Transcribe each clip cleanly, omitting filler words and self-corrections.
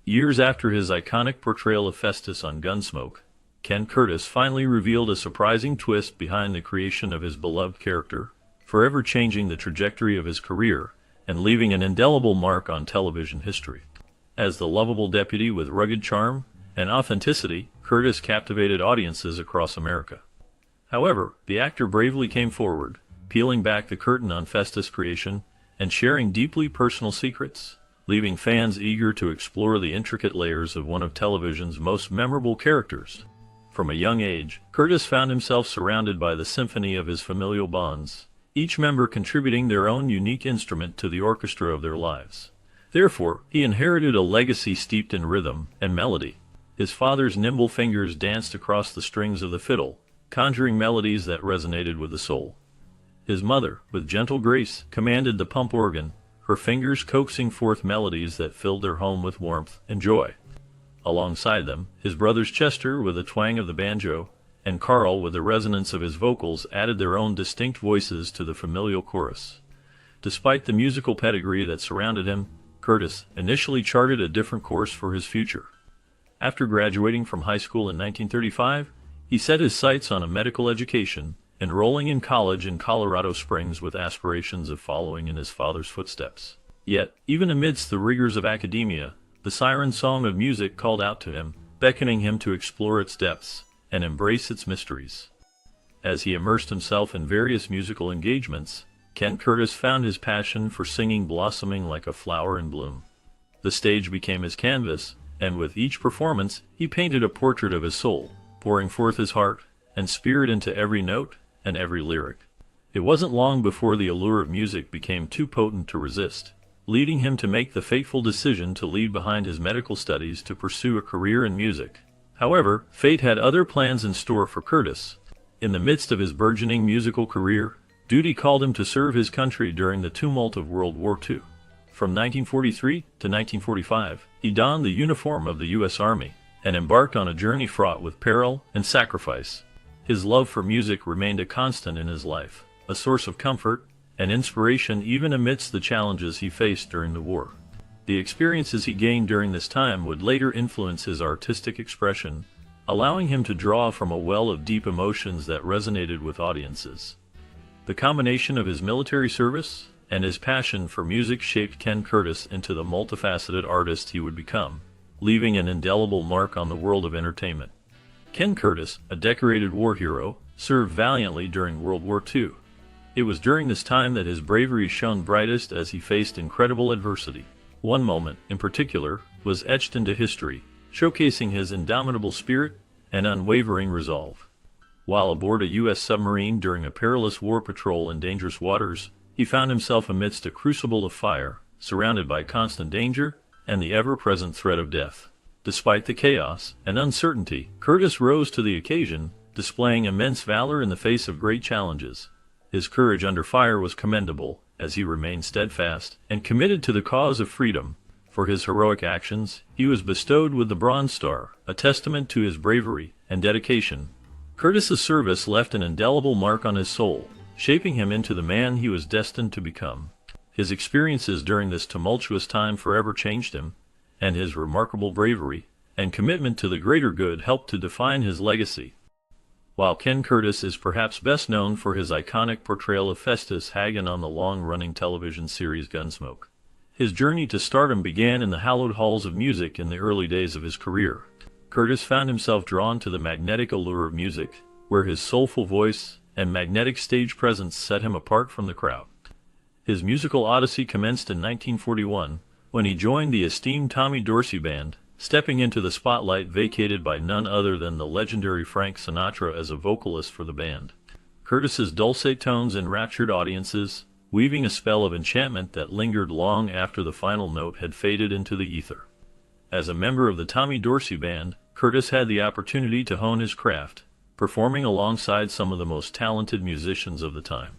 Years after his iconic portrayal of Festus on Gunsmoke, Ken Curtis finally revealed a surprising twist behind the creation of his beloved character, forever changing the trajectory of his career and leaving an indelible mark on television history. As the lovable deputy with rugged charm and authenticity, Curtis captivated audiences across America. However, the actor bravely came forward, peeling back the curtain on Festus' creation and sharing deeply personal secrets, leaving fans eager to explore the intricate layers of one of television's most memorable characters. From a young age, Curtis found himself surrounded by the symphony of his familial bonds, each member contributing their own unique instrument to the orchestra of their lives. Therefore, he inherited a legacy steeped in rhythm and melody. His father's nimble fingers danced across the strings of the fiddle, conjuring melodies that resonated with the soul. His mother, with gentle grace, commanded the pump organ, her fingers coaxing forth melodies that filled their home with warmth and joy. Alongside them, his brothers Chester, with the twang of the banjo, and Carl, with the resonance of his vocals, added their own distinct voices to the familial chorus. Despite the musical pedigree that surrounded him, Curtis initially charted a different course for his future. After graduating from high school in 1935, he set his sights on a medical education, enrolling in college in Colorado Springs with aspirations of following in his father's footsteps. Yet, even amidst the rigors of academia, the siren song of music called out to him, beckoning him to explore its depths and embrace its mysteries. As he immersed himself in various musical engagements, Ken Curtis found his passion for singing blossoming like a flower in bloom. The stage became his canvas, and with each performance, he painted a portrait of his soul, pouring forth his heart and spirit into every note and every lyric. It wasn't long before the allure of music became too potent to resist, leading him to make the fateful decision to leave behind his medical studies to pursue a career in music. However, fate had other plans in store for Curtis. In the midst of his burgeoning musical career, duty called him to serve his country during the tumult of World War II. From 1943 to 1945, he donned the uniform of the U.S. Army and embarked on a journey fraught with peril and sacrifice. His love for music remained a constant in his life, a source of comfort and inspiration even amidst the challenges he faced during the war. The experiences he gained during this time would later influence his artistic expression, allowing him to draw from a well of deep emotions that resonated with audiences. The combination of his military service and his passion for music shaped Ken Curtis into the multifaceted artist he would become, leaving an indelible mark on the world of entertainment. Ken Curtis, a decorated war hero, served valiantly during World War II. It was during this time that his bravery shone brightest as he faced incredible adversity. One moment, in particular, was etched into history, showcasing his indomitable spirit and unwavering resolve. While aboard a U.S. submarine during a perilous war patrol in dangerous waters, he found himself amidst a crucible of fire, surrounded by constant danger and the ever-present threat of death. Despite the chaos and uncertainty, Curtis rose to the occasion, displaying immense valor in the face of great challenges. His courage under fire was commendable, as he remained steadfast and committed to the cause of freedom. For his heroic actions, he was bestowed with the Bronze Star, a testament to his bravery and dedication. Curtis's service left an indelible mark on his soul, shaping him into the man he was destined to become. His experiences during this tumultuous time forever changed him, and his remarkable bravery and commitment to the greater good helped to define his legacy. While Ken Curtis is perhaps best known for his iconic portrayal of Festus Hagen on the long-running television series Gunsmoke, his journey to stardom began in the hallowed halls of music in the early days of his career. Curtis found himself drawn to the magnetic allure of music, where his soulful voice and magnetic stage presence set him apart from the crowd. His musical odyssey commenced in 1941, when he joined the esteemed Tommy Dorsey Band, stepping into the spotlight vacated by none other than the legendary Frank Sinatra as a vocalist for the band. Curtis's dulcet tones enraptured audiences, weaving a spell of enchantment that lingered long after the final note had faded into the ether. As a member of the Tommy Dorsey Band, Curtis had the opportunity to hone his craft, performing alongside some of the most talented musicians of the time.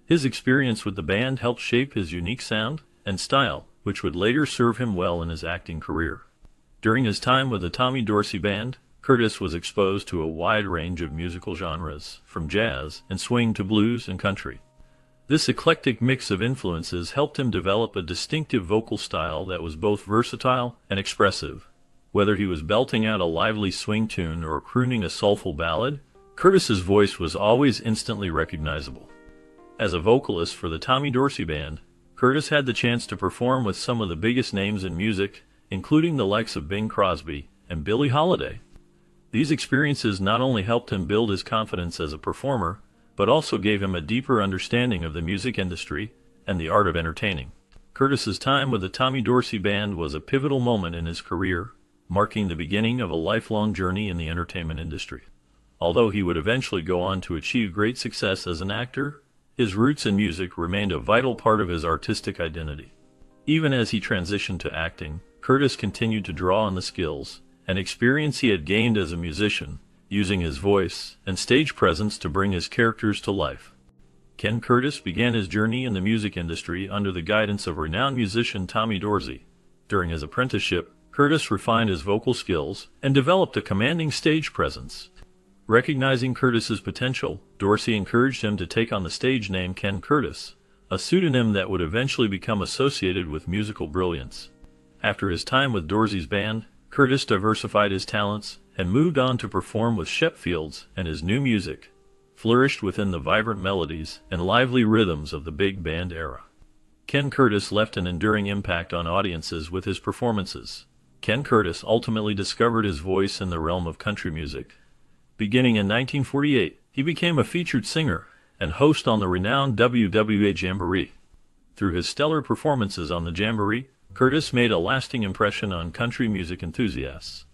His experience with the band helped shape his unique sound and style, which would later serve him well in his acting career. During his time with the Tommy Dorsey Band, Curtis was exposed to a wide range of musical genres, from jazz and swing to blues and country. This eclectic mix of influences helped him develop a distinctive vocal style that was both versatile and expressive. Whether he was belting out a lively swing tune or crooning a soulful ballad, Curtis's voice was always instantly recognizable. As a vocalist for the Tommy Dorsey Band, Curtis had the chance to perform with some of the biggest names in music, including the likes of Bing Crosby and Billie Holiday. These experiences not only helped him build his confidence as a performer, but also gave him a deeper understanding of the music industry and the art of entertaining. Curtis's time with the Tommy Dorsey Band was a pivotal moment in his career, marking the beginning of a lifelong journey in the entertainment industry. Although he would eventually go on to achieve great success as an actor, his roots in music remained a vital part of his artistic identity. Even as he transitioned to acting, Curtis continued to draw on the skills and experience he had gained as a musician, using his voice and stage presence to bring his characters to life. Ken Curtis began his journey in the music industry under the guidance of renowned musician Tommy Dorsey. During his apprenticeship, Curtis refined his vocal skills and developed a commanding stage presence. Recognizing Curtis's potential, Dorsey encouraged him to take on the stage name Ken Curtis, a pseudonym that would eventually become associated with musical brilliance. After his time with Dorsey's band, Curtis diversified his talents and moved on to perform with Shep Fields, and his new music flourished within the vibrant melodies and lively rhythms of the big band era. Ken Curtis left an enduring impact on audiences with his performances. Ken Curtis ultimately discovered his voice in the realm of country music. Beginning in 1948, he became a featured singer and host on the renowned WWA Jamboree. Through his stellar performances on the Jamboree, Curtis made a lasting impression on country music enthusiasts.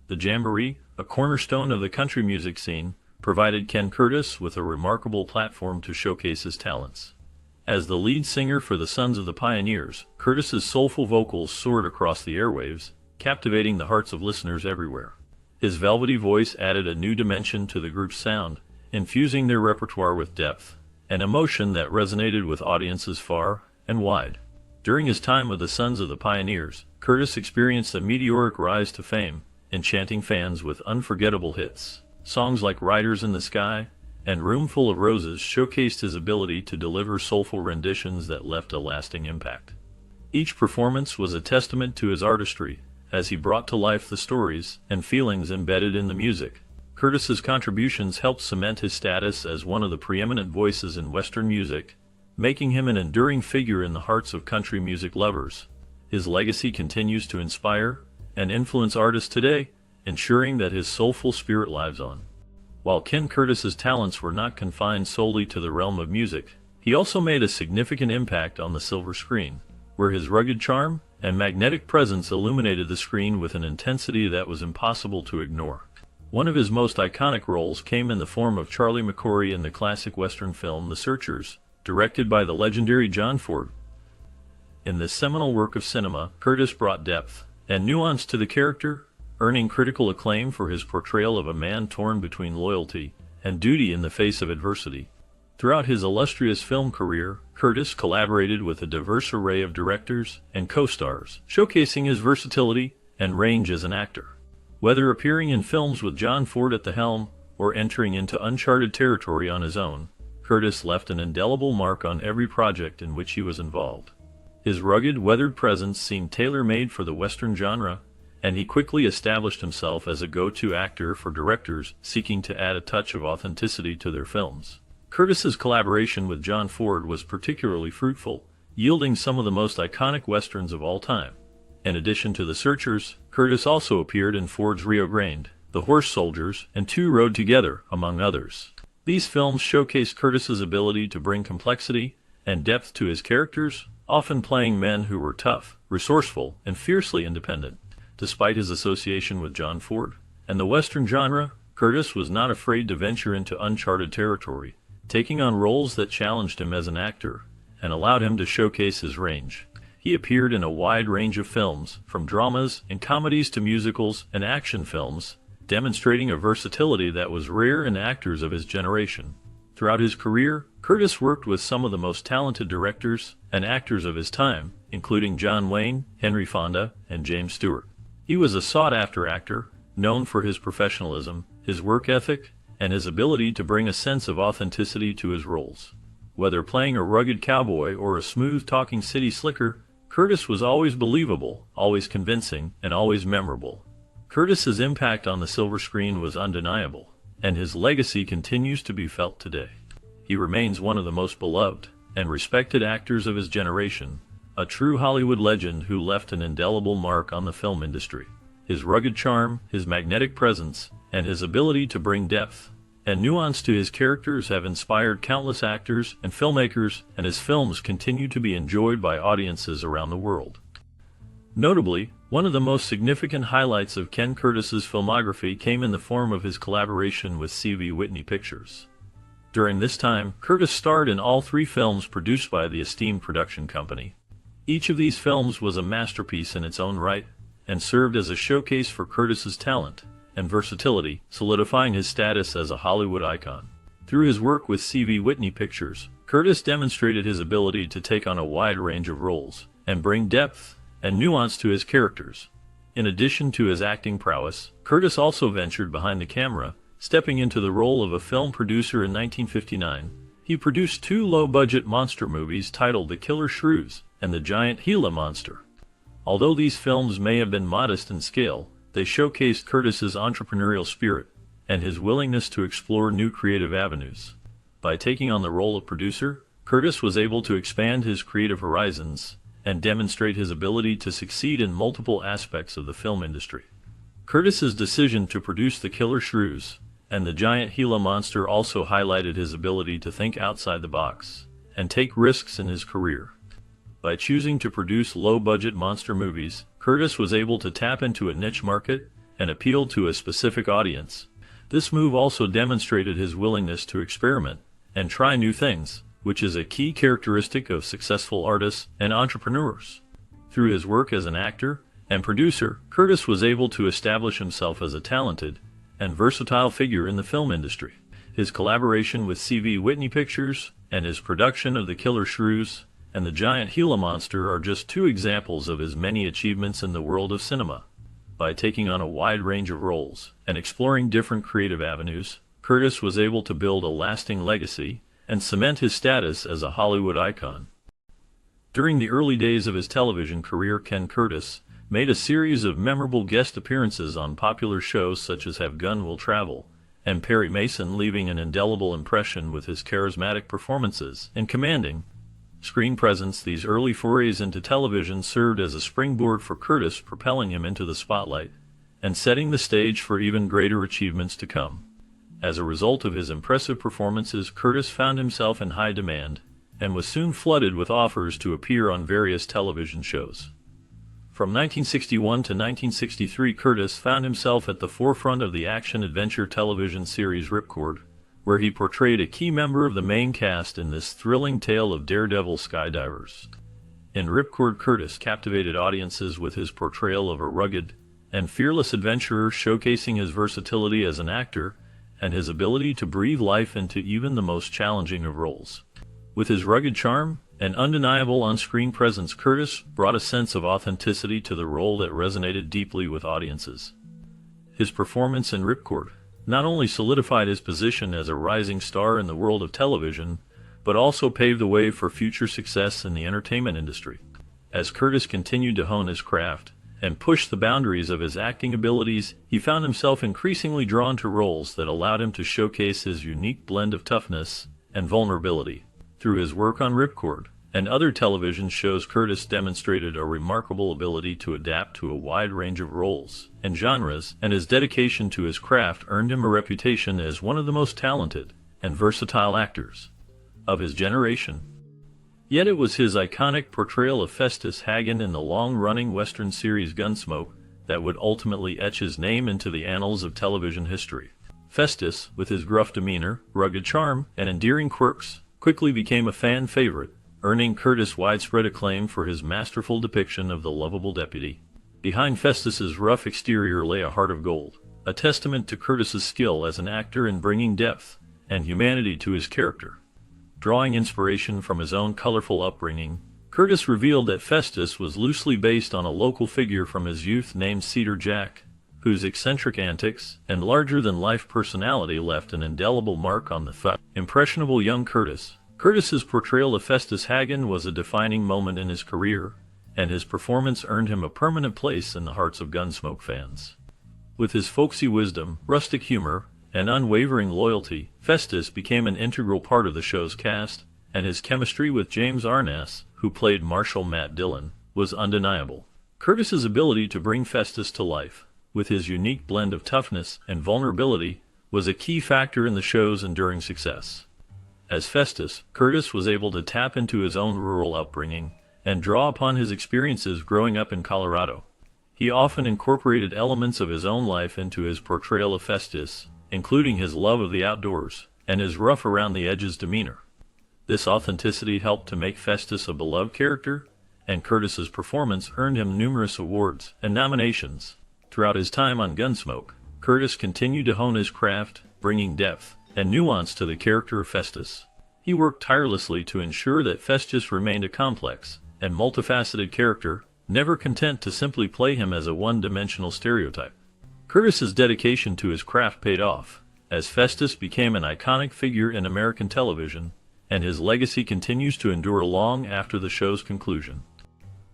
The Jamboree, a cornerstone of the country music scene, provided Ken Curtis with a remarkable platform to showcase his talents. As the lead singer for the Sons of the Pioneers, Curtis's soulful vocals soared across the airwaves, captivating the hearts of listeners everywhere. His velvety voice added a new dimension to the group's sound, infusing their repertoire with depth and emotion that resonated with audiences far and wide. During his time with the Sons of the Pioneers, Curtis experienced a meteoric rise to fame, enchanting fans with unforgettable hits. Songs like Riders in the Sky and Room Full of Roses showcased his ability to deliver soulful renditions that left a lasting impact. Each performance was a testament to his artistry, as he brought to life the stories and feelings embedded in the music. Curtis's contributions helped cement his status as one of the preeminent voices in Western music, making him an enduring figure in the hearts of country music lovers. His legacy continues to inspire and influence artists today, ensuring that his soulful spirit lives on. While Ken Curtis's talents were not confined solely to the realm of music, he also made a significant impact on the silver screen, where his rugged charm and magnetic presence illuminated the screen with an intensity that was impossible to ignore. One of his most iconic roles came in the form of Charlie McCory in the classic Western film The Searchers, directed by the legendary John Ford. In this seminal work of cinema, Curtis brought depth and nuance to the character, earning critical acclaim for his portrayal of a man torn between loyalty and duty in the face of adversity. Throughout his illustrious film career, Curtis collaborated with a diverse array of directors and co-stars, showcasing his versatility and range as an actor. Whether appearing in films with John Ford at the helm or entering into uncharted territory on his own, Curtis left an indelible mark on every project in which he was involved. His rugged, weathered presence seemed tailor-made for the Western genre, and he quickly established himself as a go-to actor for directors seeking to add a touch of authenticity to their films. Curtis's collaboration with John Ford was particularly fruitful, yielding some of the most iconic westerns of all time. In addition to The Searchers, Curtis also appeared in Ford's Rio Grande, The Horse Soldiers, and Two Rode Together, among others. These films showcased Curtis's ability to bring complexity and depth to his characters, often playing men who were tough, resourceful, and fiercely independent. Despite his association with John Ford and the Western genre, Curtis was not afraid to venture into uncharted territory, taking on roles that challenged him as an actor and allowed him to showcase his range. He appeared in a wide range of films, from dramas and comedies to musicals and action films, demonstrating a versatility that was rare in actors of his generation. Throughout his career, Curtis worked with some of the most talented directors and actors of his time, including John Wayne, Henry Fonda, and James Stewart. He was a sought-after actor, known for his professionalism, his work ethic, and his ability to bring a sense of authenticity to his roles. Whether playing a rugged cowboy or a smooth-talking city slicker, Curtis was always believable, always convincing, and always memorable. Curtis's impact on the silver screen was undeniable, and his legacy continues to be felt today. He remains one of the most beloved and respected actors of his generation, a true Hollywood legend who left an indelible mark on the film industry. His rugged charm, his magnetic presence, and his ability to bring depth and nuance to his characters have inspired countless actors and filmmakers, and his films continue to be enjoyed by audiences around the world. Notably, one of the most significant highlights of Ken Curtis's filmography came in the form of his collaboration with C.V. Whitney Pictures. During this time, Curtis starred in all 3 films produced by the esteemed production company. Each of these films was a masterpiece in its own right, and served as a showcase for Curtis's talent and versatility, solidifying his status as a Hollywood icon. Through his work with C.V. Whitney Pictures, Curtis demonstrated his ability to take on a wide range of roles and bring depth and nuance to his characters. In addition to his acting prowess, Curtis also ventured behind the camera, stepping into the role of a film producer in 1959. He produced 2 low-budget monster movies titled The Killer Shrews and The Giant Gila Monster. Although these films may have been modest in scale, they showcased Curtis's entrepreneurial spirit and his willingness to explore new creative avenues. By taking on the role of producer, Curtis was able to expand his creative horizons and demonstrate his ability to succeed in multiple aspects of the film industry. Curtis's decision to produce The Killer Shrews and The Giant Gila Monster also highlighted his ability to think outside the box and take risks in his career. By choosing to produce low-budget monster movies, Curtis was able to tap into a niche market and appeal to a specific audience. This move also demonstrated his willingness to experiment and try new things, which is a key characteristic of successful artists and entrepreneurs. Through his work as an actor and producer, Curtis was able to establish himself as a talented and versatile figure in the film industry. His collaboration with C.V. Whitney Pictures and his production of The Killer Shrews and The Giant Gila Monster are just 2 examples of his many achievements in the world of cinema. By taking on a wide range of roles and exploring different creative avenues, Curtis was able to build a lasting legacy and cement his status as a Hollywood icon. During the early days of his television career, Ken Curtis made a series of memorable guest appearances on popular shows such as Have Gun Will Travel and Perry Mason, leaving an indelible impression with his charismatic performances and commanding screen presence. These early forays into television served as a springboard for Curtis, propelling him into the spotlight and setting the stage for even greater achievements to come. As a result of his impressive performances, Curtis found himself in high demand and was soon flooded with offers to appear on various television shows. From 1961 to 1963, Curtis found himself at the forefront of the action-adventure television series Ripcord, where he portrayed a key member of the main cast in this thrilling tale of daredevil skydivers. In Ripcord, Curtis captivated audiences with his portrayal of a rugged and fearless adventurer, showcasing his versatility as an actor and his ability to breathe life into even the most challenging of roles. With his rugged charm and undeniable on-screen presence, Curtis brought a sense of authenticity to the role that resonated deeply with audiences. His performance in Ripcord not only solidified his position as a rising star in the world of television, but also paved the way for future success in the entertainment industry. As Curtis continued to hone his craft and push the boundaries of his acting abilities, he found himself increasingly drawn to roles that allowed him to showcase his unique blend of toughness and vulnerability. Through his work on Ripcord and other television shows, Curtis demonstrated a remarkable ability to adapt to a wide range of roles and genres, and his dedication to his craft earned him a reputation as one of the most talented and versatile actors of his generation. Yet it was his iconic portrayal of Festus Hagen in the long-running Western series Gunsmoke that would ultimately etch his name into the annals of television history. Festus, with his gruff demeanor, rugged charm, and endearing quirks, quickly became a fan favorite, earning Curtis widespread acclaim for his masterful depiction of the lovable deputy. Behind Festus's rough exterior lay a heart of gold, a testament to Curtis's skill as an actor in bringing depth and humanity to his character. Drawing inspiration from his own colorful upbringing, Curtis revealed that Festus was loosely based on a local figure from his youth named Cedar Jack, whose eccentric antics and larger-than-life personality left an indelible mark on the impressionable young Curtis. Curtis's portrayal of Festus Hagen was a defining moment in his career, and his performance earned him a permanent place in the hearts of Gunsmoke fans. With his folksy wisdom, rustic humor, and unwavering loyalty, Festus became an integral part of the show's cast, and his chemistry with James Arness, who played Marshal Matt Dillon, was undeniable. Curtis's ability to bring Festus to life, with his unique blend of toughness and vulnerability, was a key factor in the show's enduring success. As Festus, Curtis was able to tap into his own rural upbringing and draw upon his experiences growing up in Colorado. He often incorporated elements of his own life into his portrayal of Festus, including his love of the outdoors and his rough-around-the-edges demeanor. This authenticity helped to make Festus a beloved character, and Curtis's performance earned him numerous awards and nominations. Throughout his time on Gunsmoke, Curtis continued to hone his craft, bringing depth and nuance to the character of Festus. He worked tirelessly to ensure that Festus remained a complex and multifaceted character, never content to simply play him as a one-dimensional stereotype. Curtis's dedication to his craft paid off, as Festus became an iconic figure in American television, and his legacy continues to endure long after the show's conclusion.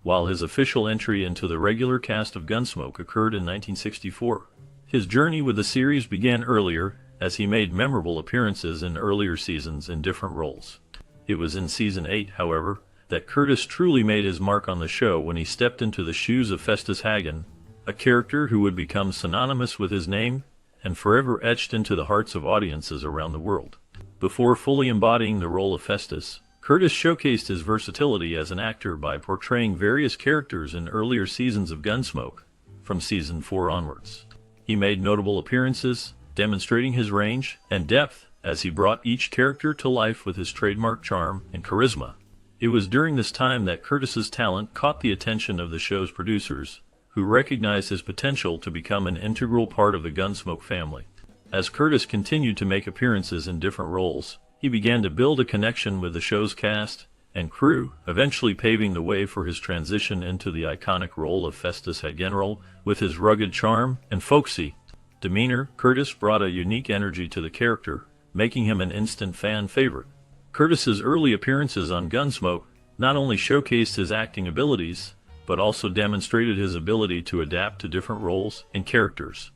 While his official entry into the regular cast of Gunsmoke occurred in 1964, his journey with the series began earlier, as he made memorable appearances in earlier seasons in different roles. It was in Season 8, however, that Curtis truly made his mark on the show when he stepped into the shoes of Festus Hagen, a character who would become synonymous with his name and forever etched into the hearts of audiences around the world. Before fully embodying the role of Festus, Curtis showcased his versatility as an actor by portraying various characters in earlier seasons of Gunsmoke, from Season 4 onwards. He made notable appearances, demonstrating his range and depth as he brought each character to life with his trademark charm and charisma. It was during this time that Curtis's talent caught the attention of the show's producers, who recognized his potential to become an integral part of the Gunsmoke family. As Curtis continued to make appearances in different roles, he began to build a connection with the show's cast and crew, eventually paving the way for his transition into the iconic role of Festus Hagen. With his rugged charm and folksy demeanor, Curtis brought a unique energy to the character, making him an instant fan favorite. Curtis's early appearances on Gunsmoke not only showcased his acting abilities, but also demonstrated his ability to adapt to different roles and characters.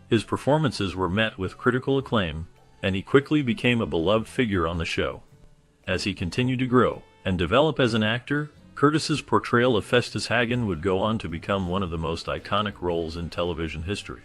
His performances were met with critical acclaim, and he quickly became a beloved figure on the show. As he continued to grow and develop as an actor, Curtis's portrayal of Festus Hagen would go on to become one of the most iconic roles in television history.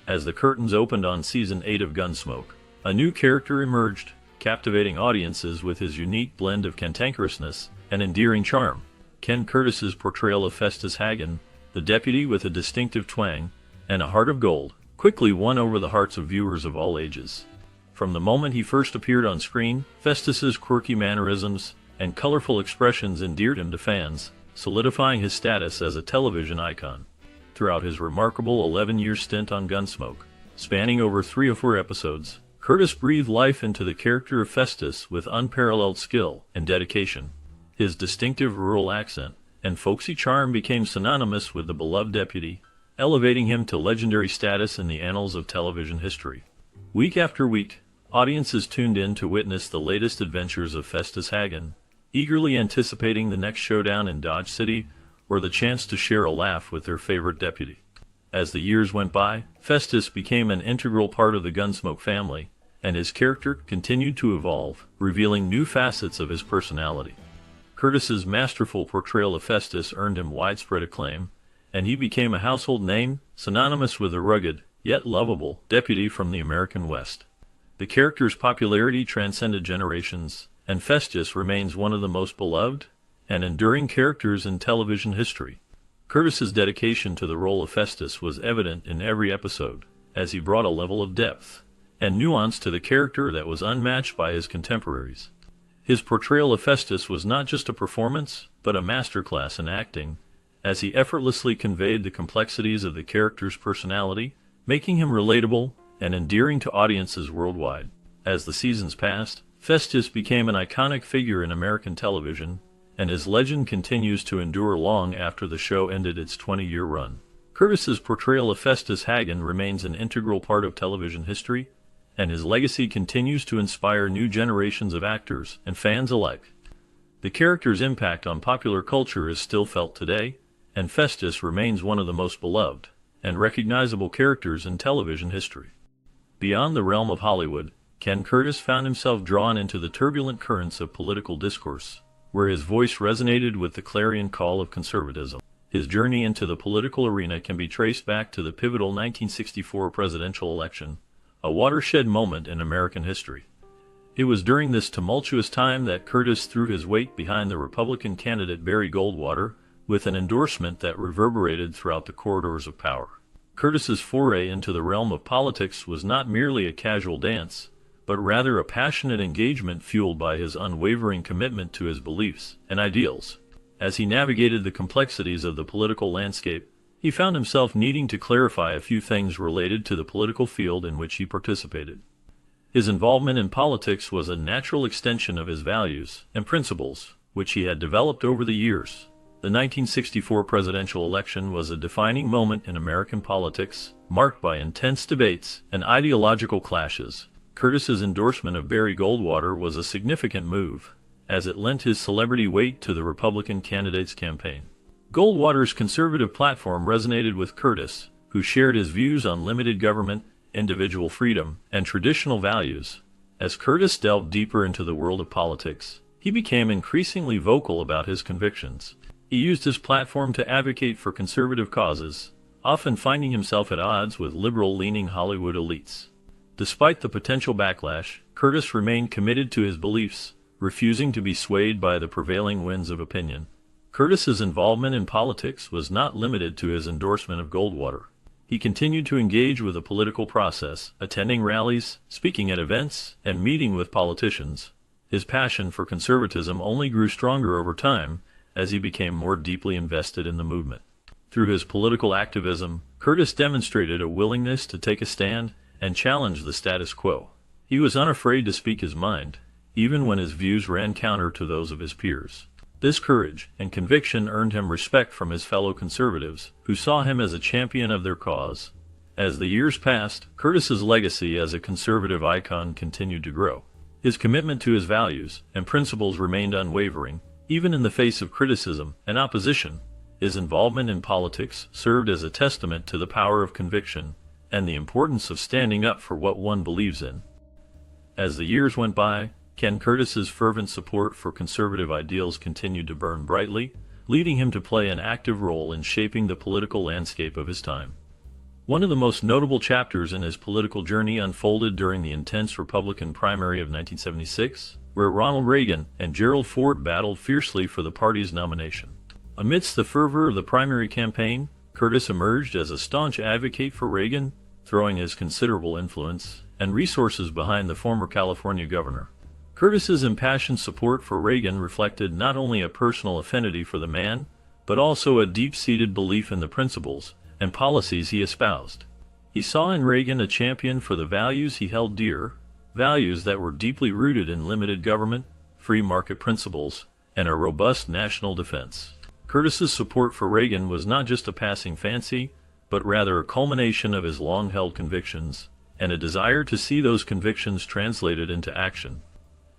As the curtains opened on Season 8 of Gunsmoke, a new character emerged, captivating audiences with his unique blend of cantankerousness and endearing charm. Ken Curtis's portrayal of Festus Hagen, the deputy with a distinctive twang and a heart of gold, quickly won over the hearts of viewers of all ages. From the moment he first appeared on screen, Festus's quirky mannerisms and colorful expressions endeared him to fans, solidifying his status as a television icon. Throughout his remarkable 11-year stint on Gunsmoke, spanning over 3 or 4 episodes, Curtis breathed life into the character of Festus with unparalleled skill and dedication. His distinctive rural accent and folksy charm became synonymous with the beloved deputy, elevating him to legendary status in the annals of television history. Week after week, audiences tuned in to witness the latest adventures of Festus Hagen, eagerly anticipating the next showdown in Dodge City or the chance to share a laugh with their favorite deputy. As the years went by, Festus became an integral part of the Gunsmoke family, and his character continued to evolve, revealing new facets of his personality. Curtis's masterful portrayal of Festus earned him widespread acclaim, and he became a household name, synonymous with a rugged, yet lovable, deputy from the American West. The character's popularity transcended generations, and Festus remains one of the most beloved and enduring characters in television history. Curtis's dedication to the role of Festus was evident in every episode, as he brought a level of depth and nuance to the character that was unmatched by his contemporaries. His portrayal of Festus was not just a performance, but a masterclass in acting, as he effortlessly conveyed the complexities of the character's personality, making him relatable and endearing to audiences worldwide. As the seasons passed, Festus became an iconic figure in American television, and his legend continues to endure long after the show ended its 20-year run. Curtis's portrayal of Festus Hagen remains an integral part of television history, and his legacy continues to inspire new generations of actors and fans alike. The character's impact on popular culture is still felt today, and Festus remains one of the most beloved and recognizable characters in television history. Beyond the realm of Hollywood, Ken Curtis found himself drawn into the turbulent currents of political discourse, where his voice resonated with the clarion call of conservatism. His journey into the political arena can be traced back to the pivotal 1964 presidential election, a watershed moment in American history. It was during this tumultuous time that Curtis threw his weight behind the Republican candidate Barry Goldwater, with an endorsement that reverberated throughout the corridors of power. Curtis's foray into the realm of politics was not merely a casual dance, but rather a passionate engagement fueled by his unwavering commitment to his beliefs and ideals. As he navigated the complexities of the political landscape, he found himself needing to clarify a few things related to the political field in which he participated. His involvement in politics was a natural extension of his values and principles, which he had developed over the years. The 1964 presidential election was a defining moment in American politics, marked by intense debates and ideological clashes. Curtis's endorsement of Barry Goldwater was a significant move, as it lent his celebrity weight to the Republican candidate's campaign. Goldwater's conservative platform resonated with Curtis, who shared his views on limited government, individual freedom, and traditional values. As Curtis delved deeper into the world of politics, he became increasingly vocal about his convictions. He used his platform to advocate for conservative causes, often finding himself at odds with liberal-leaning Hollywood elites. Despite the potential backlash, Curtis remained committed to his beliefs, refusing to be swayed by the prevailing winds of opinion. Curtis's involvement in politics was not limited to his endorsement of Goldwater. He continued to engage with the political process, attending rallies, speaking at events, and meeting with politicians. His passion for conservatism only grew stronger over time, as he became more deeply invested in the movement. Through his political activism, Curtis demonstrated a willingness to take a stand and challenge the status quo. He was unafraid to speak his mind, even when his views ran counter to those of his peers. This courage and conviction earned him respect from his fellow conservatives, who saw him as a champion of their cause. As the years passed, Curtis's legacy as a conservative icon continued to grow. His commitment to his values and principles remained unwavering, even in the face of criticism and opposition. His involvement in politics served as a testament to the power of conviction and the importance of standing up for what one believes in. As the years went by, Ken Curtis's fervent support for conservative ideals continued to burn brightly, leading him to play an active role in shaping the political landscape of his time. One of the most notable chapters in his political journey unfolded during the intense Republican primary of 1976, where Ronald Reagan and Gerald Ford battled fiercely for the party's nomination. Amidst the fervor of the primary campaign, Curtis emerged as a staunch advocate for Reagan, throwing his considerable influence and resources behind the former California governor. Curtis's impassioned support for Reagan reflected not only a personal affinity for the man, but also a deep-seated belief in the principles and policies he espoused. He saw in Reagan a champion for the values he held dear, values that were deeply rooted in limited government, free market principles, and a robust national defense. Curtis's support for Reagan was not just a passing fancy, but rather a culmination of his long-held convictions, and a desire to see those convictions translated into action.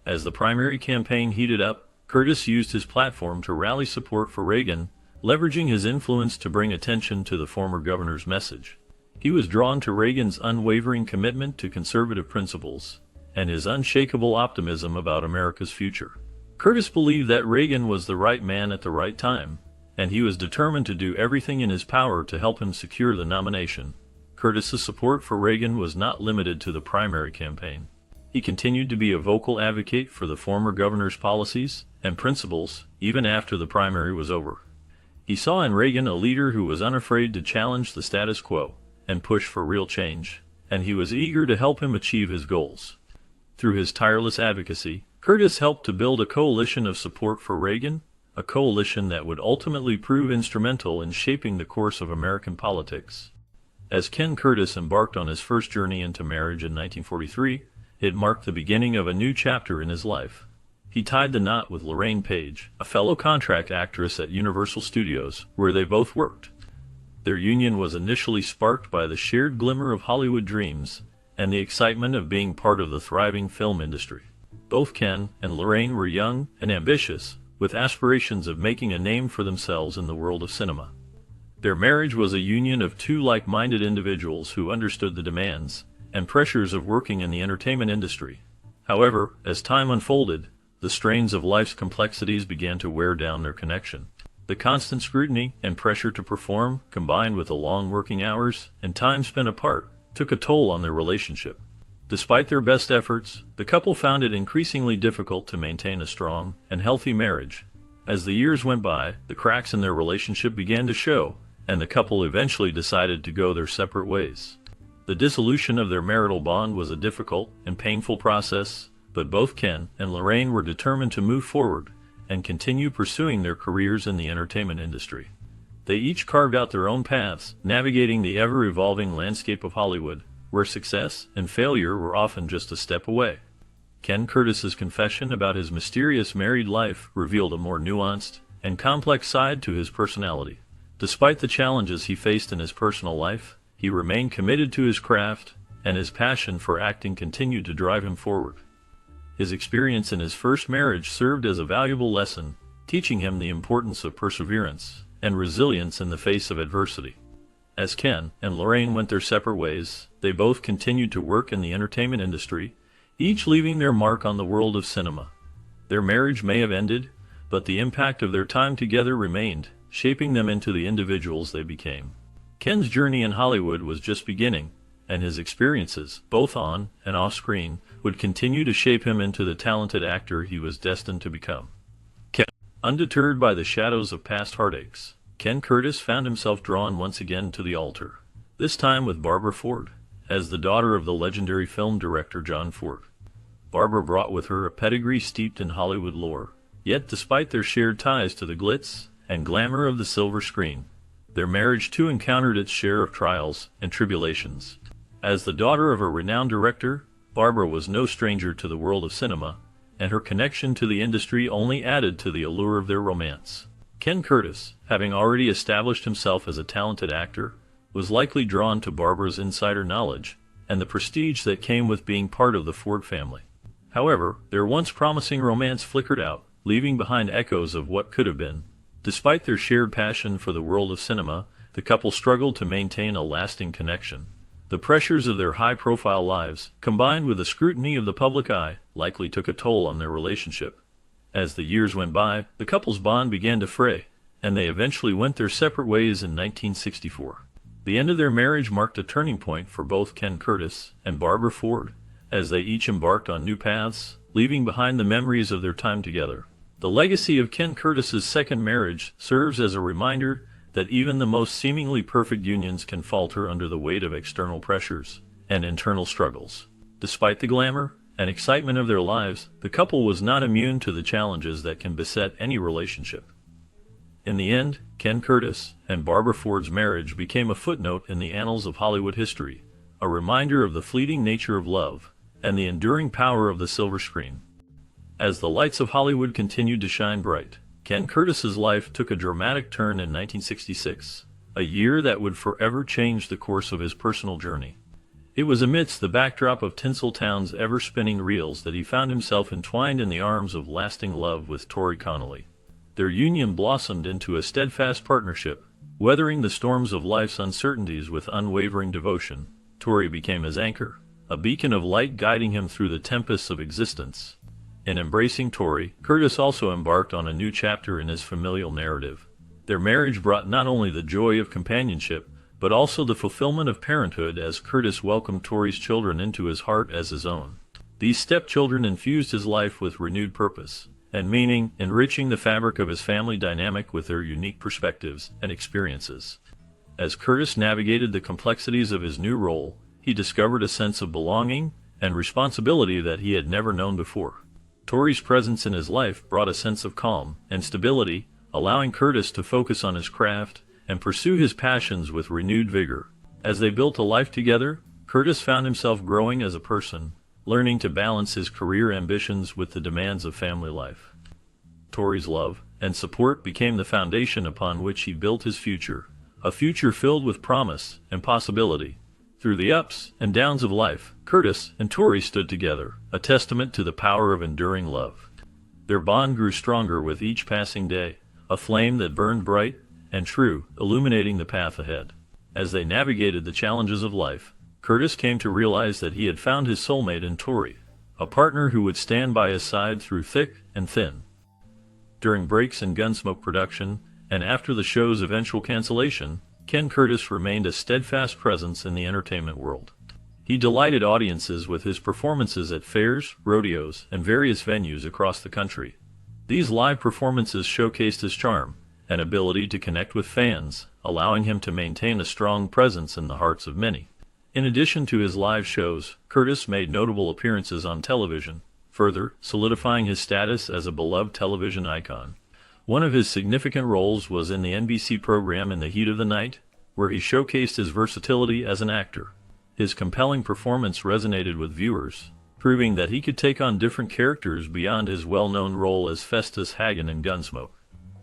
As the primary campaign heated up, Curtis used his platform to rally support for Reagan, leveraging his influence to bring attention to the former governor's message. He was drawn to Reagan's unwavering commitment to conservative principles and his unshakable optimism about America's future. Curtis believed that Reagan was the right man at the right time, and he was determined to do everything in his power to help him secure the nomination. Curtis's support for Reagan was not limited to the primary campaign. He continued to be a vocal advocate for the former governor's policies and principles even after the primary was over. He saw in Reagan a leader who was unafraid to challenge the status quo and push for real change, and he was eager to help him achieve his goals. Through his tireless advocacy, Curtis helped to build a coalition of support for Reagan, a coalition that would ultimately prove instrumental in shaping the course of American politics. As Ken Curtis embarked on his first journey into marriage in 1943, it marked the beginning of a new chapter in his life. He tied the knot with Lorraine Page, a fellow contract actress at Universal Studios, where they both worked. Their union was initially sparked by the shared glimmer of Hollywood dreams, and the excitement of being part of the thriving film industry. Both Ken and Lorraine were young and ambitious, with aspirations of making a name for themselves in the world of cinema. Their marriage was a union of two like-minded individuals who understood the demands and pressures of working in the entertainment industry. However, as time unfolded, the strains of life's complexities began to wear down their connection. The constant scrutiny and pressure to perform, combined with the long working hours and time spent apart, took a toll on their relationship. Despite their best efforts, the couple found it increasingly difficult to maintain a strong and healthy marriage. As the years went by, the cracks in their relationship began to show, and the couple eventually decided to go their separate ways. The dissolution of their marital bond was a difficult and painful process, but both Ken and Lorraine were determined to move forward and continue pursuing their careers in the entertainment industry. They each carved out their own paths, navigating the ever-evolving landscape of Hollywood, where success and failure were often just a step away. Ken Curtis's confession about his mysterious married life revealed a more nuanced and complex side to his personality. Despite the challenges he faced in his personal life, he remained committed to his craft, and his passion for acting continued to drive him forward. His experience in his first marriage served as a valuable lesson, teaching him the importance of perseverance and resilience in the face of adversity. As Ken and Lorraine went their separate ways, they both continued to work in the entertainment industry, each leaving their mark on the world of cinema. Their marriage may have ended, but the impact of their time together remained, shaping them into the individuals they became. Ken's journey in Hollywood was just beginning, and his experiences, both on and off screen, would continue to shape him into the talented actor he was destined to become. Undeterred by the shadows of past heartaches, Ken Curtis found himself drawn once again to the altar, this time with Barbara Ford, as the daughter of the legendary film director John Ford. Barbara brought with her a pedigree steeped in Hollywood lore, yet despite their shared ties to the glitz and glamour of the silver screen, their marriage too encountered its share of trials and tribulations. As the daughter of a renowned director, Barbara was no stranger to the world of cinema, and her connection to the industry only added to the allure of their romance. Ken Curtis, having already established himself as a talented actor, was likely drawn to Barbara's insider knowledge and the prestige that came with being part of the Ford family. However, their once promising romance flickered out, leaving behind echoes of what could have been. Despite their shared passion for the world of cinema, the couple struggled to maintain a lasting connection. The pressures of their high-profile lives, combined with the scrutiny of the public eye, likely took a toll on their relationship. As the years went by, the couple's bond began to fray, and they eventually went their separate ways in 1964. The end of their marriage marked a turning point for both Ken Curtis and Barbara Ford, as they each embarked on new paths, leaving behind the memories of their time together. The legacy of Ken Curtis's second marriage serves as a reminder that even the most seemingly perfect unions can falter under the weight of external pressures and internal struggles. Despite the glamour and excitement of their lives, the couple was not immune to the challenges that can beset any relationship. In the end, Ken Curtis and Barbara Ford's marriage became a footnote in the annals of Hollywood history, a reminder of the fleeting nature of love and the enduring power of the silver screen. As the lights of Hollywood continued to shine bright, Ken Curtis's life took a dramatic turn in 1966, a year that would forever change the course of his personal journey. It was amidst the backdrop of Tinseltown's ever-spinning reels that he found himself entwined in the arms of lasting love with Tori Connolly. Their union blossomed into a steadfast partnership, weathering the storms of life's uncertainties with unwavering devotion. Tori became his anchor, a beacon of light guiding him through the tempests of existence. In embracing Tori, Curtis also embarked on a new chapter in his familial narrative. Their marriage brought not only the joy of companionship, but also the fulfillment of parenthood as Curtis welcomed Tori's children into his heart as his own. These stepchildren infused his life with renewed purpose and meaning, enriching the fabric of his family dynamic with their unique perspectives and experiences. As Curtis navigated the complexities of his new role, he discovered a sense of belonging and responsibility that he had never known before. Tori's presence in his life brought a sense of calm and stability, allowing Curtis to focus on his craft and pursue his passions with renewed vigor. As they built a life together, Curtis found himself growing as a person, learning to balance his career ambitions with the demands of family life. Tori's love and support became the foundation upon which he built his future, a future filled with promise and possibility. Through the ups and downs of life, Curtis and Tori stood together, a testament to the power of enduring love. Their bond grew stronger with each passing day, a flame that burned bright and true, illuminating the path ahead. As they navigated the challenges of life, Curtis came to realize that he had found his soulmate in Tori, a partner who would stand by his side through thick and thin. During breaks in Gunsmoke production, and after the show's eventual cancellation, Ken Curtis remained a steadfast presence in the entertainment world. He delighted audiences with his performances at fairs, rodeos, and various venues across the country. These live performances showcased his charm and ability to connect with fans, allowing him to maintain a strong presence in the hearts of many. In addition to his live shows, Curtis made notable appearances on television, further solidifying his status as a beloved television icon. One of his significant roles was in the NBC program In the Heat of the Night, where he showcased his versatility as an actor. His compelling performance resonated with viewers, proving that he could take on different characters beyond his well-known role as Festus Hagen in Gunsmoke.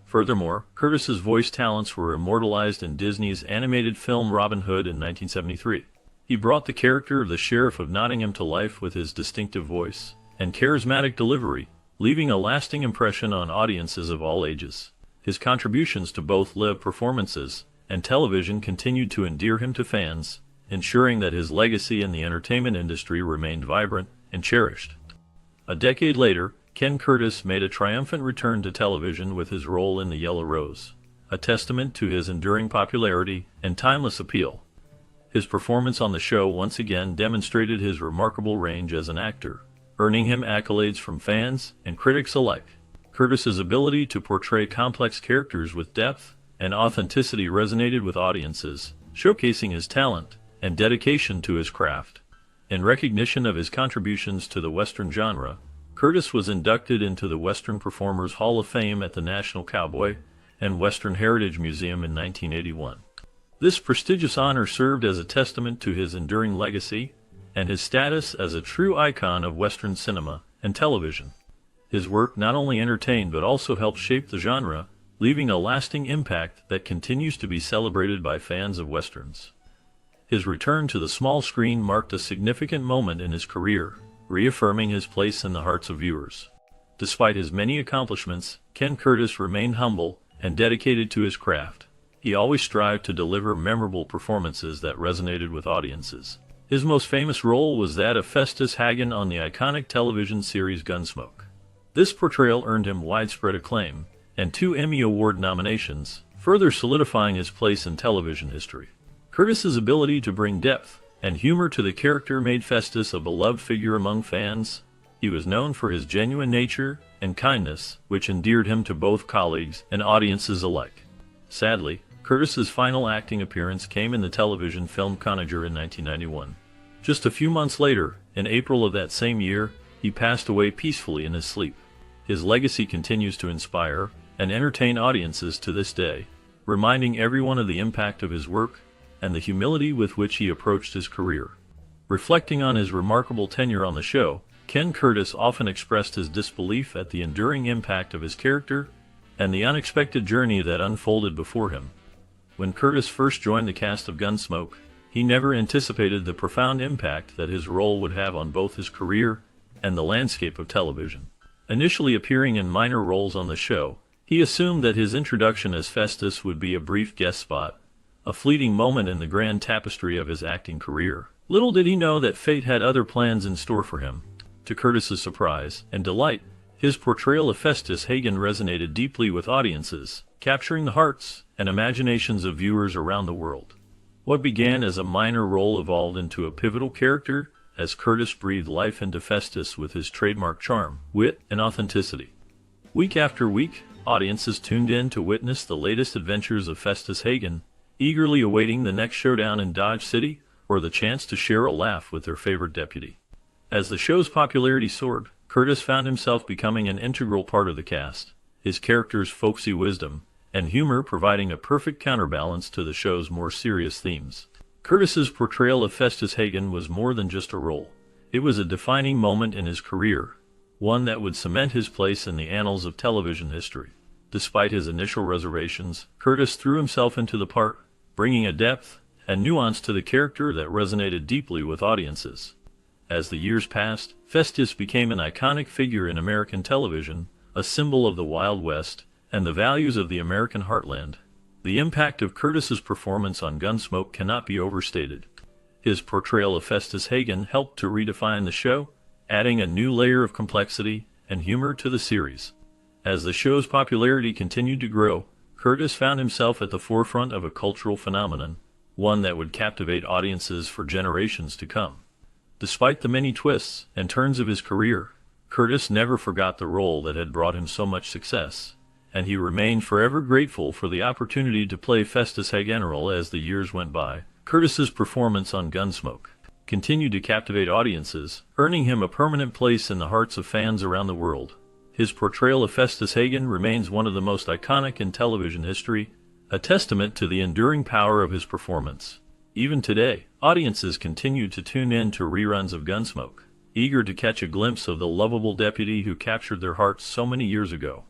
Furthermore, Curtis's voice talents were immortalized in Disney's animated film Robin Hood in 1973. He brought the character of the Sheriff of Nottingham to life with his distinctive voice and charismatic delivery, leaving a lasting impression on audiences of all ages. His contributions to both live performances and television continued to endear him to fans, ensuring that his legacy in the entertainment industry remained vibrant and cherished. A decade later, Ken Curtis made a triumphant return to television with his role in The Yellow Rose, a testament to his enduring popularity and timeless appeal. His performance on the show once again demonstrated his remarkable range as an actor, earning him accolades from fans and critics alike. Curtis's ability to portray complex characters with depth and authenticity resonated with audiences, showcasing his talent and dedication to his craft. In recognition of his contributions to the Western genre, Curtis was inducted into the Western Performers Hall of Fame at the National Cowboy and Western Heritage Museum in 1981. This prestigious honor served as a testament to his enduring legacy and his status as a true icon of Western cinema and television. His work not only entertained but also helped shape the genre, leaving a lasting impact that continues to be celebrated by fans of Westerns. His return to the small screen marked a significant moment in his career, reaffirming his place in the hearts of viewers. Despite his many accomplishments, Ken Curtis remained humble and dedicated to his craft. He always strived to deliver memorable performances that resonated with audiences. His most famous role was that of Festus Hagen on the iconic television series Gunsmoke. This portrayal earned him widespread acclaim and 2 Emmy Award nominations, further solidifying his place in television history. Curtis's ability to bring depth and humor to the character made Festus a beloved figure among fans. He was known for his genuine nature and kindness, which endeared him to both colleagues and audiences alike. Sadly, Curtis's final acting appearance came in the television film Conager in 1991. Just a few months later, in April of that same year, he passed away peacefully in his sleep. His legacy continues to inspire and entertain audiences to this day, reminding everyone of the impact of his work and the humility with which he approached his career. Reflecting on his remarkable tenure on the show, Ken Curtis often expressed his disbelief at the enduring impact of his character and the unexpected journey that unfolded before him. When Curtis first joined the cast of Gunsmoke, he never anticipated the profound impact that his role would have on both his career and the landscape of television. Initially appearing in minor roles on the show, he assumed that his introduction as Festus would be a brief guest spot, a fleeting moment in the grand tapestry of his acting career. Little did he know that fate had other plans in store for him. To Curtis's surprise and delight, his portrayal of Festus Hagen resonated deeply with audiences, capturing the hearts and imaginations of viewers around the world. What began as a minor role evolved into a pivotal character as Curtis breathed life into Festus with his trademark charm, wit, and authenticity. Week after week, audiences tuned in to witness the latest adventures of Festus Hagen, eagerly awaiting the next showdown in Dodge City or the chance to share a laugh with their favorite deputy. As the show's popularity soared, Curtis found himself becoming an integral part of the cast, his character's folksy wisdom and humor providing a perfect counterbalance to the show's more serious themes. Curtis's portrayal of Festus Hagen was more than just a role. It was a defining moment in his career, one that would cement his place in the annals of television history. Despite his initial reservations, Curtis threw himself into the part, bringing a depth and nuance to the character that resonated deeply with audiences. As the years passed, Festus became an iconic figure in American television, a symbol of the Wild West and the values of the American heartland. The impact of Curtis's performance on Gunsmoke cannot be overstated. His portrayal of Festus Hagen helped to redefine the show, adding a new layer of complexity and humor to the series. As the show's popularity continued to grow, Curtis found himself at the forefront of a cultural phenomenon, one that would captivate audiences for generations to come. Despite the many twists and turns of his career, Curtis never forgot the role that had brought him so much success, and he remained forever grateful for the opportunity to play Festus Hagen as the years went by. Curtis's performance on Gunsmoke continued to captivate audiences, earning him a permanent place in the hearts of fans around the world. His portrayal of Festus Hagen remains one of the most iconic in television history, a testament to the enduring power of his performance. Even today, audiences continue to tune in to reruns of Gunsmoke, eager to catch a glimpse of the lovable deputy who captured their hearts so many years ago.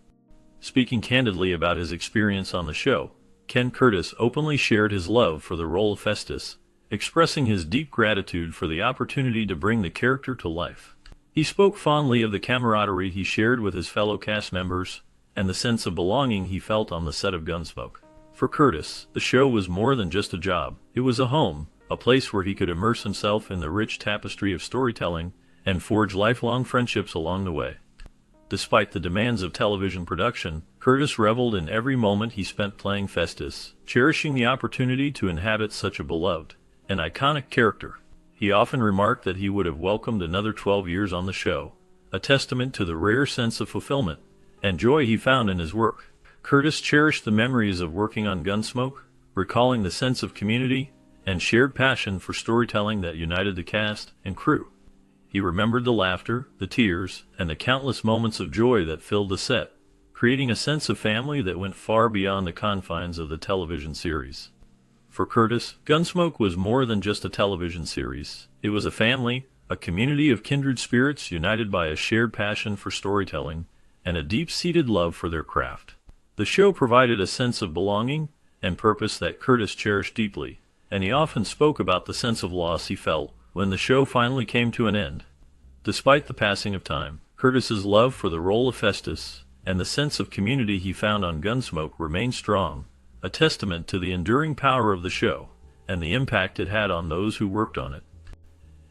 Speaking candidly about his experience on the show, Ken Curtis openly shared his love for the role of Festus, expressing his deep gratitude for the opportunity to bring the character to life. He spoke fondly of the camaraderie he shared with his fellow cast members and the sense of belonging he felt on the set of Gunsmoke. For Curtis, the show was more than just a job. It was a home, a place where he could immerse himself in the rich tapestry of storytelling and forge lifelong friendships along the way. Despite the demands of television production, Curtis reveled in every moment he spent playing Festus, cherishing the opportunity to inhabit such a beloved and iconic character. He often remarked that he would have welcomed another 12 years on the show, a testament to the rare sense of fulfillment and joy he found in his work. Curtis cherished the memories of working on Gunsmoke, recalling the sense of community and shared passion for storytelling that united the cast and crew. He remembered the laughter, the tears, and the countless moments of joy that filled the set, creating a sense of family that went far beyond the confines of the television series. For Curtis, Gunsmoke was more than just a television series. It was a family, a community of kindred spirits united by a shared passion for storytelling and a deep-seated love for their craft. The show provided a sense of belonging and purpose that Curtis cherished deeply, and he often spoke about the sense of loss he felt when the show finally came to an end. Despite the passing of time, Curtis's love for the role of Festus and the sense of community he found on Gunsmoke remained strong, a testament to the enduring power of the show and the impact it had on those who worked on it.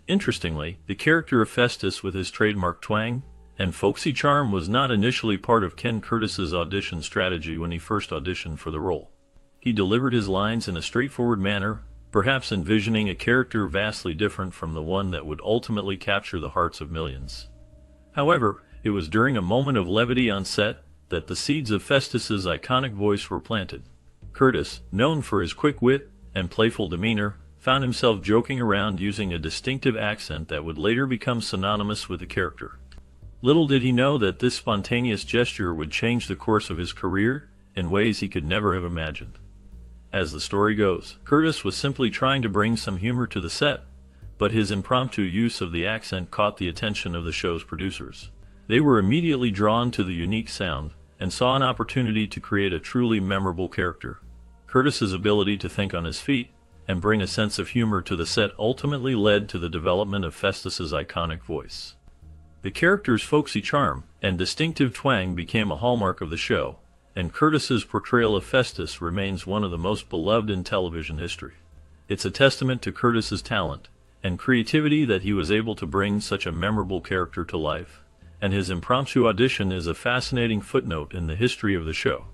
Interestingly, the character of Festus with his trademark twang and folksy charm was not initially part of Ken Curtis's audition strategy when he first auditioned for the role. He delivered his lines in a straightforward manner, perhaps envisioning a character vastly different from the one that would ultimately capture the hearts of millions. However, it was during a moment of levity on set that the seeds of Festus's iconic voice were planted. Curtis, known for his quick wit and playful demeanor, found himself joking around using a distinctive accent that would later become synonymous with the character. Little did he know that this spontaneous gesture would change the course of his career in ways he could never have imagined. As the story goes, Curtis was simply trying to bring some humor to the set, but his impromptu use of the accent caught the attention of the show's producers. They were immediately drawn to the unique sound and saw an opportunity to create a truly memorable character. Curtis's ability to think on his feet and bring a sense of humor to the set ultimately led to the development of Festus's iconic voice. The character's folksy charm and distinctive twang became a hallmark of the show, and Curtis's portrayal of Festus remains one of the most beloved in television history. It's a testament to Curtis's talent and creativity that he was able to bring such a memorable character to life, and his impromptu audition is a fascinating footnote in the history of the show.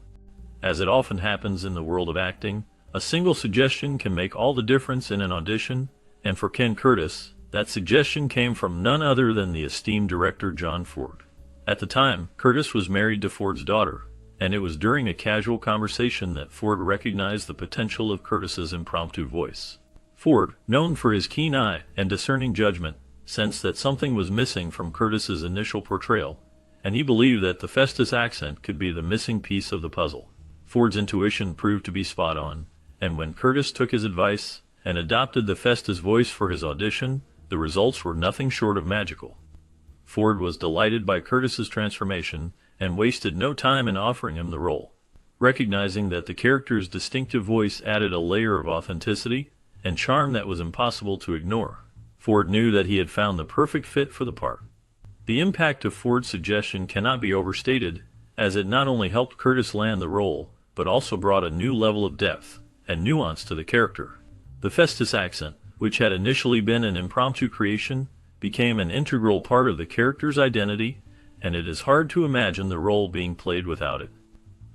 As it often happens in the world of acting, a single suggestion can make all the difference in an audition, and for Ken Curtis, that suggestion came from none other than the esteemed director John Ford. At the time, Curtis was married to Ford's daughter, and it was during a casual conversation that Ford recognized the potential of Curtis's impromptu voice. Ford, known for his keen eye and discerning judgment, sensed that something was missing from Curtis's initial portrayal, and he believed that the Festus accent could be the missing piece of the puzzle. Ford's intuition proved to be spot on, and when Curtis took his advice and adopted the Festus voice for his audition, the results were nothing short of magical. Ford was delighted by Curtis's transformation and wasted no time in offering him the role. Recognizing that the character's distinctive voice added a layer of authenticity and charm that was impossible to ignore. Ford knew that he had found the perfect fit for the part. The impact of Ford's suggestion cannot be overstated, as it not only helped Curtis land the role, but also brought a new level of depth and nuance to the character. The Festus accent, which had initially been an impromptu creation, became an integral part of the character's identity, and it is hard to imagine the role being played without it.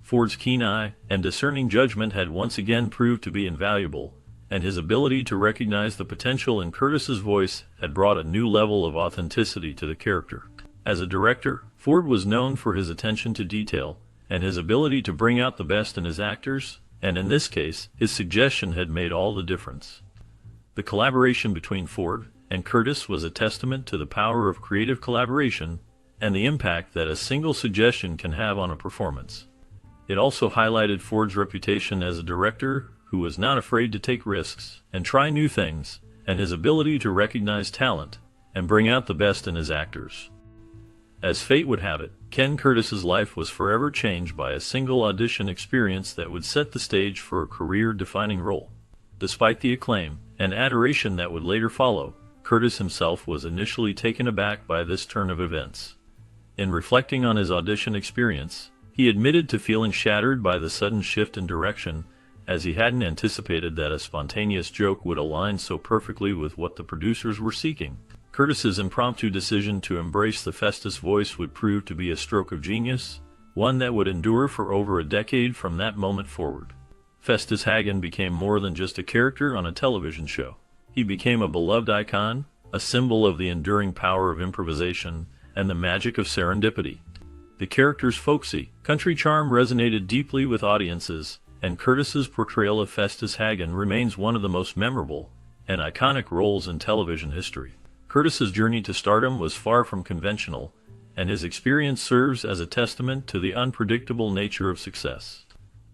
Ford's keen eye and discerning judgment had once again proved to be invaluable, and his ability to recognize the potential in Curtis's voice had brought a new level of authenticity to the character. As a director, Ford was known for his attention to detail and his ability to bring out the best in his actors, and in this case, his suggestion had made all the difference. The collaboration between Ford and Curtis was a testament to the power of creative collaboration and the impact that a single suggestion can have on a performance. It also highlighted Ford's reputation as a director who was not afraid to take risks and try new things, and his ability to recognize talent and bring out the best in his actors. As fate would have it, Ken Curtis's life was forever changed by a single audition experience that would set the stage for a career-defining role. Despite the acclaim and adoration that would later follow, Curtis himself was initially taken aback by this turn of events. In reflecting on his audition experience, he admitted to feeling shattered by the sudden shift in direction, as he hadn't anticipated that a spontaneous joke would align so perfectly with what the producers were seeking. Curtis's impromptu decision to embrace the Festus voice would prove to be a stroke of genius, one that would endure for over a decade from that moment forward. Festus Hagen became more than just a character on a television show. He became a beloved icon, a symbol of the enduring power of improvisation and the magic of serendipity. The character's folksy, country charm resonated deeply with audiences, and Curtis's portrayal of Festus Hagen remains one of the most memorable and iconic roles in television history. Curtis's journey to stardom was far from conventional, and his experience serves as a testament to the unpredictable nature of success.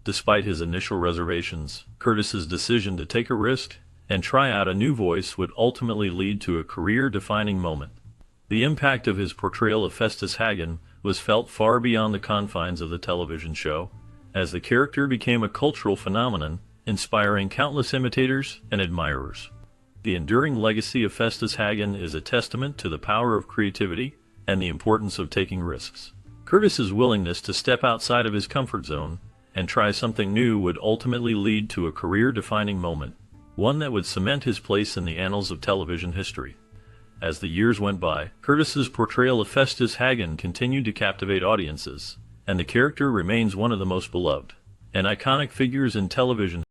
Despite his initial reservations, Curtis's decision to take a risk and try out a new voice would ultimately lead to a career-defining moment. The impact of his portrayal of Festus Hagen was felt far beyond the confines of the television show, as the character became a cultural phenomenon, inspiring countless imitators and admirers. The enduring legacy of Festus Hagen is a testament to the power of creativity and the importance of taking risks. Curtis's willingness to step outside of his comfort zone and try something new would ultimately lead to a career-defining moment, one that would cement his place in the annals of television history. As the years went by, Curtis's portrayal of Festus Hagen continued to captivate audiences, and the character remains one of the most beloved and iconic figures in television